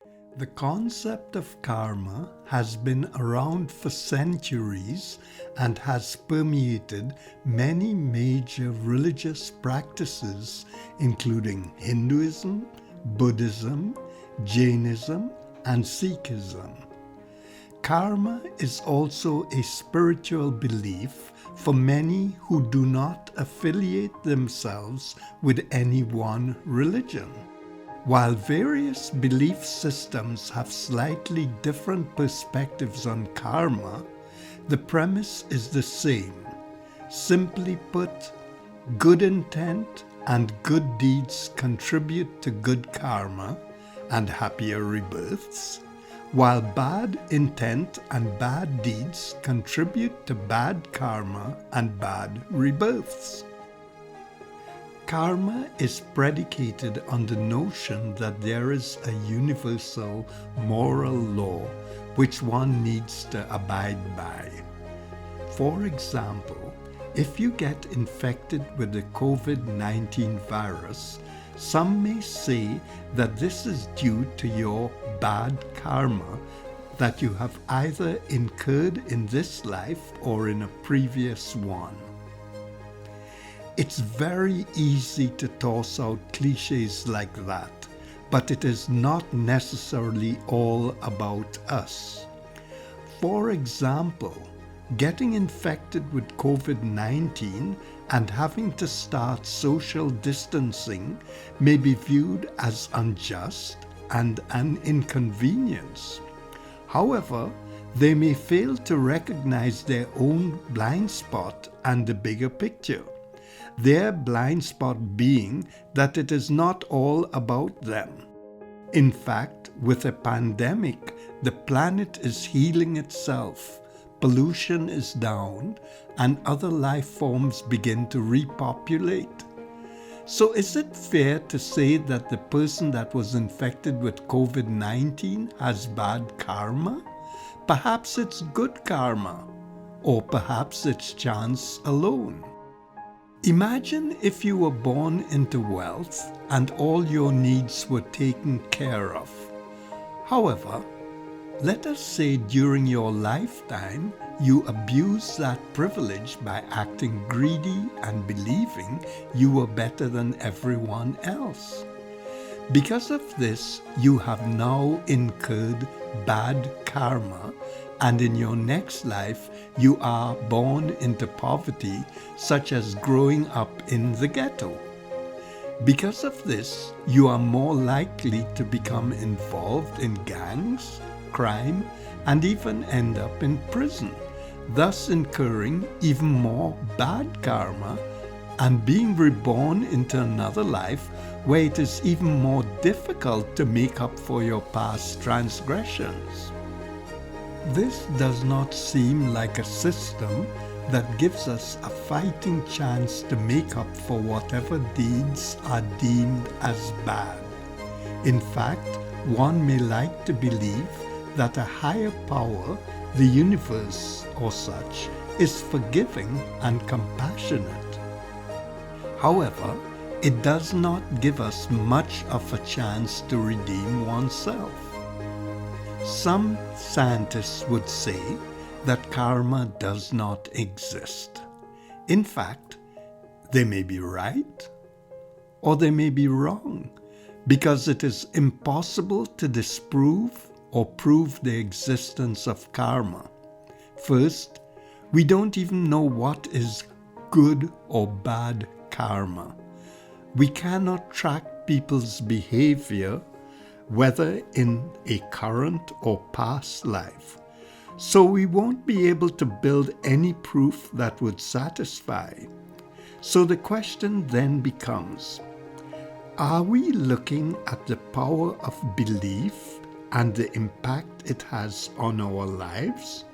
The concept of karma has been around for centuries and has permeated many major religious practices, including Hinduism, Buddhism, Jainism, and Sikhism. Karma is also a spiritual belief for many who do not affiliate themselves with any one religion. While various belief systems have slightly different perspectives on karma, the premise is the same. Simply put, good intent and good deeds contribute to good karma and happier rebirths, while bad intent and bad deeds contribute to bad karma and bad rebirths. Karma is predicated on the notion that there is a universal moral law which one needs to abide by. For example, if you get infected with the COVID-19 virus, some may say that this is due to your bad karma that you have either incurred in this life or in a previous one. It's very easy to toss out cliches like that, but it is not necessarily all about us. For example, getting infected with COVID-19 and having to start social distancing may be viewed as unjust and an inconvenience. However, they may fail to recognize their own blind spot and the bigger picture. Their blind spot being that it is not all about them. In fact, with a pandemic, the planet is healing itself, pollution is down, and other life forms begin to repopulate. So is it fair to say that the person that was infected with COVID-19 has bad karma? Perhaps it's good karma, or perhaps it's chance alone. Imagine if you were born into wealth and all your needs were taken care of. However, let us say during your lifetime you abused that privilege by acting greedy and believing you were better than everyone else. Because of this, you have now incurred bad karma, and in your next life you are born into poverty, such as growing up in the ghetto. Because of this, you are more likely to become involved in gangs, crime, and even end up in prison, thus incurring even more bad karma and being reborn into another life where it is even more difficult to make up for your past transgressions. This does not seem like a system that gives us a fighting chance to make up for whatever deeds are deemed as bad. In fact, one may like to believe that a higher power, the universe or such, is forgiving and compassionate. However, it does not give us much of a chance to redeem oneself. Some scientists would say that karma does not exist. In fact, they may be right or they may be wrong, because it is impossible to disprove or prove the existence of karma. First, we don't even know what is good or bad karma. We cannot track people's behavior, whether in a current or past life. So we won't be able to build any proof that would satisfy. So the question then becomes, are we looking at the power of belief and the impact it has on our lives?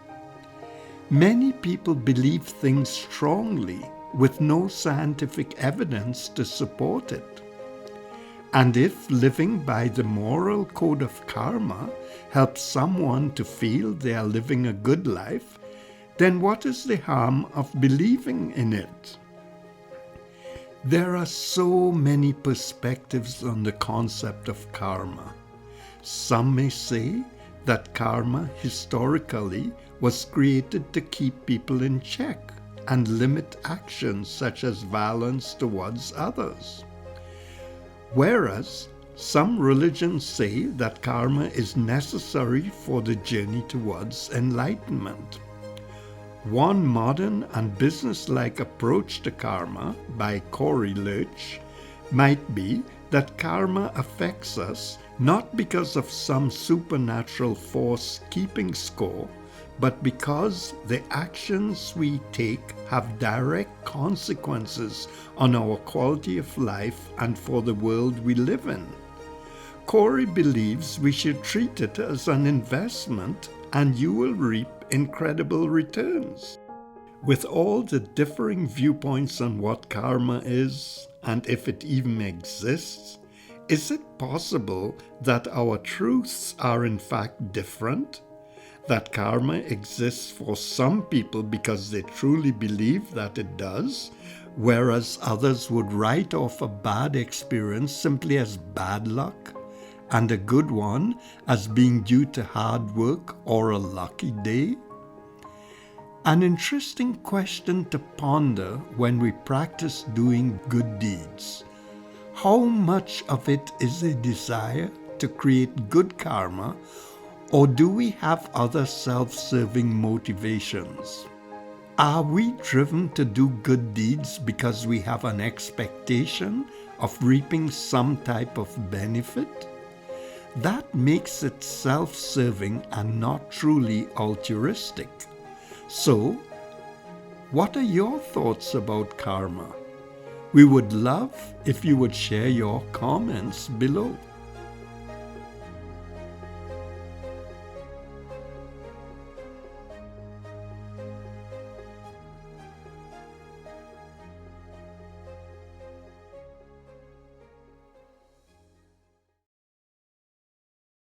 Many people believe things strongly with no scientific evidence to support it. And if living by the moral code of karma helps someone to feel they are living a good life, then what is the harm of believing in it? There are so many perspectives on the concept of karma. Some may say that karma historically was created to keep people in check and limit actions such as violence towards others. Whereas some religions say that karma is necessary for the journey towards enlightenment. One modern and business-like approach to karma by Corey Lurch might be that karma affects us not because of some supernatural force keeping score, but because the actions we take have direct consequences on our quality of life and for the world we live in. Corey believes we should treat it as an investment and you will reap incredible returns. With all the differing viewpoints on what karma is and if it even exists, is it possible that our truths are in fact different? That karma exists for some people because they truly believe that it does, whereas others would write off a bad experience simply as bad luck, and a good one as being due to hard work or a lucky day? An interesting question to ponder when we practice doing good deeds. How much of it is a desire to create good karma, or do we have other self-serving motivations? Are we driven to do good deeds because we have an expectation of reaping some type of benefit? That makes it self-serving and not truly altruistic. So, what are your thoughts about karma? We would love if you would share your comments below.